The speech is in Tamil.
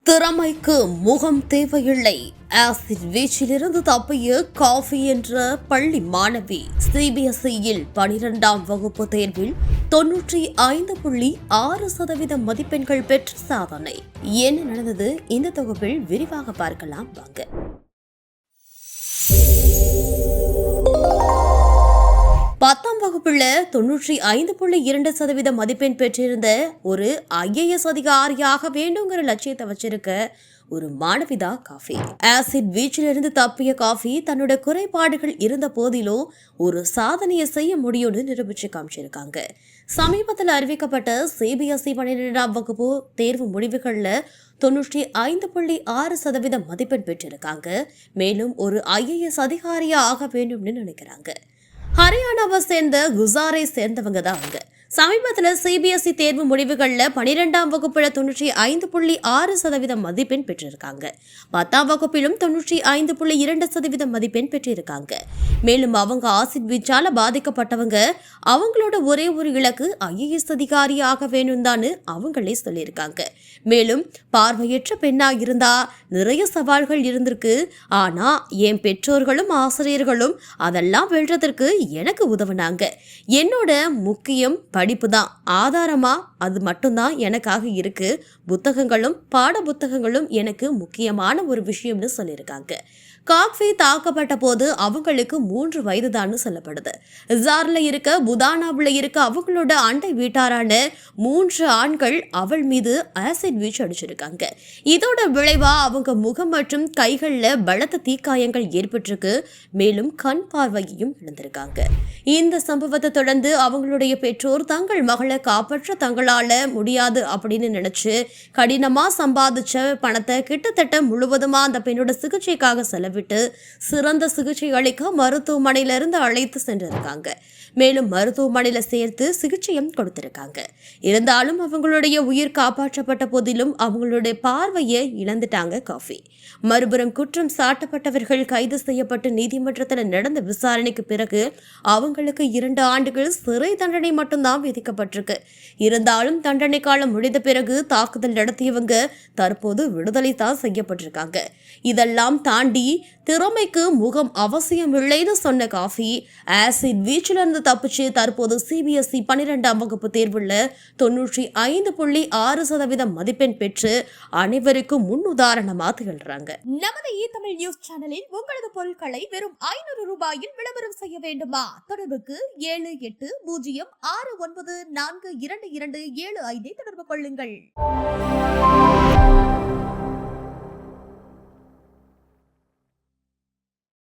திறமைக்கு முகம் தேவையில்லை. ஆசிட் வீச்சிலிருந்து தப்பிய காஃபி என்ற பள்ளி மாணவி சிபிஎஸ்இயில் 12ஆம் வகுப்பு தேர்வில் 95.6% மதிப்பெண்கள் பெற்ற சாதனை. என்ன நடந்தது? இந்த தொகுப்பில் விரிவாக பார்க்கலாம் வாங்க. பத்தாம் வகுப்புல 95.2% மதிப்பெண் பெற்றிருந்த ஒரு IAS அதிகாரியாக வேண்டுங்கிற லட்சியத்தை வச்சிருக்க ஒரு மாணவிதான் காஃபி. ஆசிட் வீச்சிலிருந்து தப்பிய காஃபி தன்னோட குறைபாடுகள் இருந்த போதிலும் ஒரு சாதனையை செய்ய முடியும்னு நிரூபிச்சு காமிச்சிருக்காங்க. சமீபத்தில் அறிவிக்கப்பட்ட சிபிஎஸ்இ 12ஆம் வகுப்பு தேர்வு முடிவுகள்ல 95.6% மதிப்பெண் பெற்றிருக்காங்க. மேலும் ஒரு IAS அதிகாரியா ஆக வேண்டும்னு நினைக்கிறாங்க. ஹரியானாவை சேர்ந்த குசாரை சேர்ந்தவங்க தான் அவங்க. சமீபத்தில் சிபிஎஸ்இ தேர்வு முடிவுகளில் 12ஆம் வகுப்புல 95.6% மதிப்பெண் பெற்றிருக்காங்க. 10ஆம் வகுப்பிலும் 95.2% மதிப்பெண் பெற்றிருக்காங்க. மேலும் அவங்க ஆசிட் வீச்சால பாதிக்கப்பட்டவங்க. அவங்களோட ஒரே ஒரு இலக்கு IAS அதிகாரி ஆக வேணும் தான்னு அவங்களே சொல்லியிருக்காங்க. மேலும் பார்வையற்ற பெண்ணா இருந்தா நிறைய சவால்கள் இருந்திருக்கு. ஆனா என் பெற்றோர்களும் ஆசிரியர்களும் அதெல்லாம் வெல்றதற்கு எனக்கு உதவுனாங்க. என்னோட முக்கியம் படிப்பு தான். ஆதாரமா அது மட்டும்தான் எனக்காக இருக்கு. புத்தகங்களும் பாட புத்தகங்களும் எனக்கு முக்கியமான ஒரு விஷயம்னு சொல்லியிருக்காங்க. காஃபி தாக்கப்பட்ட போது அவங்களுக்கு 3 வயது தான் சொல்லப்படுது. இசார்ல இருக்க புதானாவில் இருக்க அவங்களோட அண்டை வீட்டாரான 3 ஆண்கள் அவள் மீது ஆசிட் வீச்சு அடிச்சிருக்காங்க. இதோட விளைவா அவங்க முகம் மற்றும் கைகள்ல பலத்த தீக்காயங்கள் ஏற்பட்டிருக்கு. மேலும் கண் பார்வையையும் இழந்திருக்காங்க. இந்த சம்பவத்தை தொடர்ந்து அவங்களுடைய பெற்றோர் தங்கள் மகளை காப்பாற்ற தங்களால முடியாது அப்படின்னு நினைச்சு கடினமா சம்பாதிச்ச பணத்தை கிட்டத்தட்ட முழுவதுமா அந்த பெண்ணோட சிகிச்சைக்காக செலவிட்டு சிறந்த சிகிச்சை அளிக்க மருத்துவமனையிலிருந்து அழைத்து சென்றிருக்காங்க. மேலும் மருத்துவமனையில சேர்த்து சிகிச்சையும் கொடுத்திருக்காங்க. இருந்தாலும் அவங்களுடைய உயிர் காப்பாற்றப்பட்ட போதிலும் அவங்களுடைய பார்வையை இழந்துட்டாங்க காஃபி. மறுபுறம் குற்றம் சாட்டப்பட்டவர்கள் கைது செய்யப்பட்டு நீதிமன்றத்தில் நடந்த விசாரணைக்கு பிறகு அவங்களுக்கு 2 ஆண்டுகள் சிறை தண்டனை மட்டும்தான் விதிக்கப்பட்டிருக்கு. இருந்தாலும் தண்டனை காலம் முடிந்த பிறகு தாக்குதல் நடத்தியவங்க தற்போது விடுதலை தான் செய்யப்பட்டிருக்காங்க. இதெல்லாம் தாண்டி திறமைக்கு முகம் அவசியம் இல்லைன்னு சொன்ன காஃபி ஆசிட் வீச்சிலிருந்து தப்பிச்சு தற்போது சிபிஎஸ்இ 12ஆம் வகுப்பு தேர்வுல 95.6% மதிப்பெண் பெற்று அனைவருக்கும் முன்னுதாரணமாக திகழ்றாங்க. நமது தமிழ் நியூஸ் சேனலில் உங்களது பொருட்களை வெறும் 500 ரூபாயில் விளம்பரம் செய்ய வேண்டுமா? தொடர்புக்கு 7806942275 தொடர்பு கொள்ளுங்கள்.